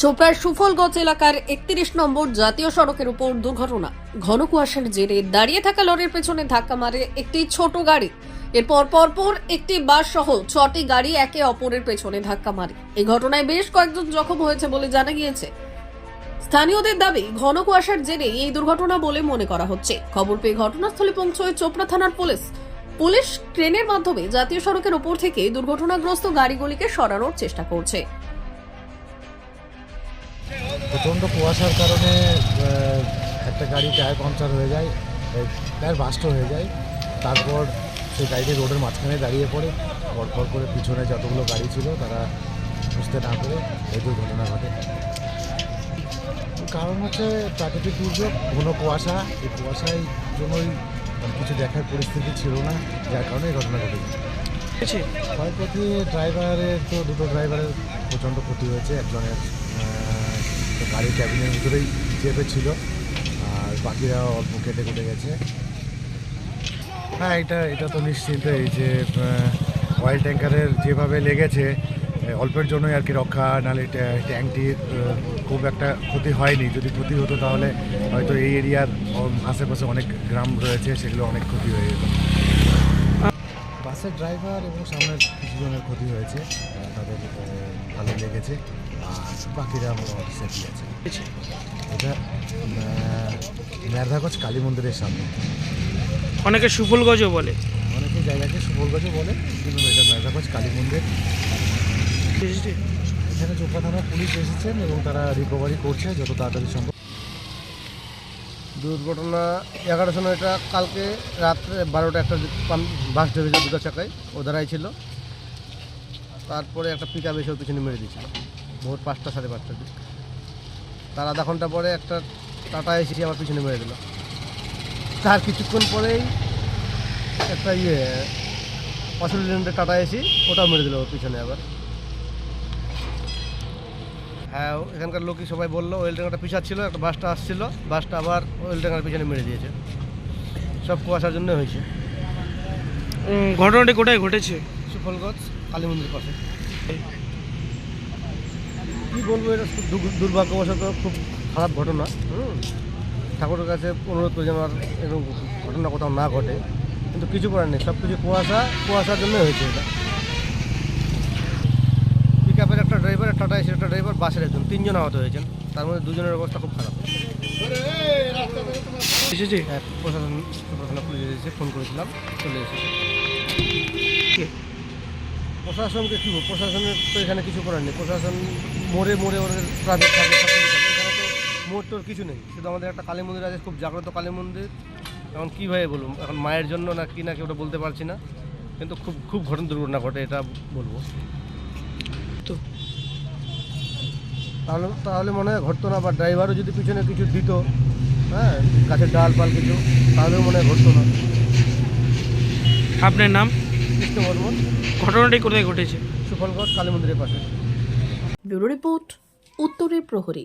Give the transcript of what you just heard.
চোপড়ার সুফলগঞ্জ এলাকার 31 নম্বর জাতীয় সড়কের উপর দুর্ঘটনা। ঘন কুয়াশার জেরে দাঁড়িয়ে থাকা লরির পেছনে ধাক্কা মারে একটি ছোট গাড়ি। এরপর পরপর একটি বাস সহ 6টি গাড়ি একে অপরের পেছনে ধাক্কা মারে। এই ঘটনায় বেশ কয়েকজন জখম হয়েছে বলে জানা গিয়েছে। স্থানীয়দের দাবি, ঘন কুয়াশার জেরে এই দুর্ঘটনা বলে মনে করা হচ্ছে। খবর পেয়ে ঘটনাস্থলে পৌঁছয় চোপড়া থানার পুলিশ ট্রেনের মাধ্যমে জাতীয় সড়কের উপর থেকে দুর্ঘটনাগ্রস্ত গাড়িগুলিকে সরানোর চেষ্টা করছে। প্রচণ্ড কুয়াশার কারণে একটা গাড়ি টায়ার পাংচার হয়ে যায়, টায়ার বাস্ট হয়ে যায়। তারপর সেই গাড়িটি রোডের মাঝখানে দাঁড়িয়ে পড়ে। পরপর করে পিছনে যতগুলো গাড়ি ছিল তারা বুঝতে না পেরে এই দুর্ঘটনা ঘটে। কারণ হচ্ছে প্রাকৃতিক দুর্যোগ, ঘন কুয়াশা। এই কুয়াশার জন্যই কিছু দেখার পরিস্থিতি ছিল না, যার কারণে এই ঘটনা ঘটেছে। ক্ষয়ক্ষতি ড্রাইভারের তো দুটো ড্রাইভারের প্রচণ্ড ক্ষতি হয়েছে। একজনের গাড়ির ক্যাবিনের ভিতরেই চেপে ছিল, আর বাকিরা অল্প কেটে গেছে। হ্যাঁ, এটা তো নিশ্চিন্ত, এই যে অয়েল ট্যাঙ্কারের যেভাবে লেগেছে অল্পের জন্যই আর কি রক্ষা, নাহলে ট্যাঙ্কটির খুব একটা ক্ষতি হয়নি। যদি ক্ষতি হতো তাহলে হয়তো এই এরিয়ার আশেপাশে অনেক গ্রাম রয়েছে, সেগুলো অনেক ক্ষতি হয়ে যেত। বাসের ড্রাইভার এবং সামনের কিছুজনের ক্ষতি হয়েছে, তাদের ভালো লেগেছে, আর বাকিরা মোটামুটি সেফই আছে। এটা মেরধাগঞ্জ কালী মন্দিরের সামনে। অনেকে সুফলগঞ্জও বলে, অনেকে জায়গাকে সুফলগঞ্জও বলে, কিন্তু এটা মেরধাগঞ্জ কালী মন্দির। এখানে চোপড়া থানার পুলিশ এসেছেন এবং তারা রিকভারি করছে যত তাড়াতাড়ি সম্ভব। দুর্ঘটনা 11 সময়টা কালকে রাত্রে 12টা একটা বাস ঢেকেছে দুটো চাকায়, ও দাঁড়াই ছিল। তারপরে একটা পিক আপ এসে পিছনে মেরে দিয়েছিল ভোর 5টা সাড়ে 5টার দিক। তার আধা ঘন্টা পরে একটা টাটা এসে আমার পিছনে মেরে দিল। তার কিছুক্ষণ পরেই একটা অস্ট্রেলিয়ানের টাটা এসি, ওটাও মেরে দিল পিছনে আবার। হ্যাঁ, এখানকার লোকই সবাই বললো ওয়েল ট্যাঙ্কারটা পিছাচ্ছিল, একটা বাসটা আসছিল, বাসটা আবার ওয়েল ট্যাঙ্কার পিছনে মেরে দিয়েছে। সব কুয়াশার জন্য হয়েছে। ঘটনাটি কোথায় ঘটেছে? সুফলগঞ্জ কালী মন্দির পাশে। কী বলবো, এটা খুব দুর্ভাগ্যবশত খুব খারাপ ঘটনা। ঠাকুরের কাছে অনুরোধ করি যেন আর এরকম ঘটনা কোথাও না ঘটে, কিন্তু কিছু করার নেই। সব কিছু কুয়াশার জন্যই হয়েছে এটা। পিক আপের একটা ড্রাইভার, টাটা এসে একটা ড্রাইভার, বাসের একজন, 3 জন আহত হয়েছেন। তার মধ্যে 2 জনের অবস্থা খুব খারাপ। এসেছে হ্যাঁ, প্রশাসন পুলিশ এসেছে, ফোন করেছিলাম, চলে এসেছে। প্রশাসনকে কী বলবো, প্রশাসনের তো এখানে কিছু করার নেই। প্রশাসন মোড়ে ওদের প্রাইভেট থাকে, এখানে তো মোড় টোর কিছু নেই। শুধু আমাদের একটা কালী মন্দির আছে, খুব জাগ্রত কালী মন্দির। এখন কীভাবে বলুন, এখন মায়ের জন্য না কি না কি ওটা বলতে পারছি না, কিন্তু খুব দুর্ঘটনা ঘটে, এটা বলবো। তো তাহলে মনে হয় ঘটতো না, বা ড্রাইভারও যদি পিছনে কিছু দিত, হ্যাঁ, গাছের ডাল পাল কিছু, তাহলেও মনে হয় ঘটতো না। আপনার নাম? কৃষ্ণ বর্মন। ঘটনাটি কোথায় ঘটেছে? সুফলগঞ্জ কালী মন্দিরের পাশে। ব্যুরো রিপোর্ট, উত্তরের প্রহরী।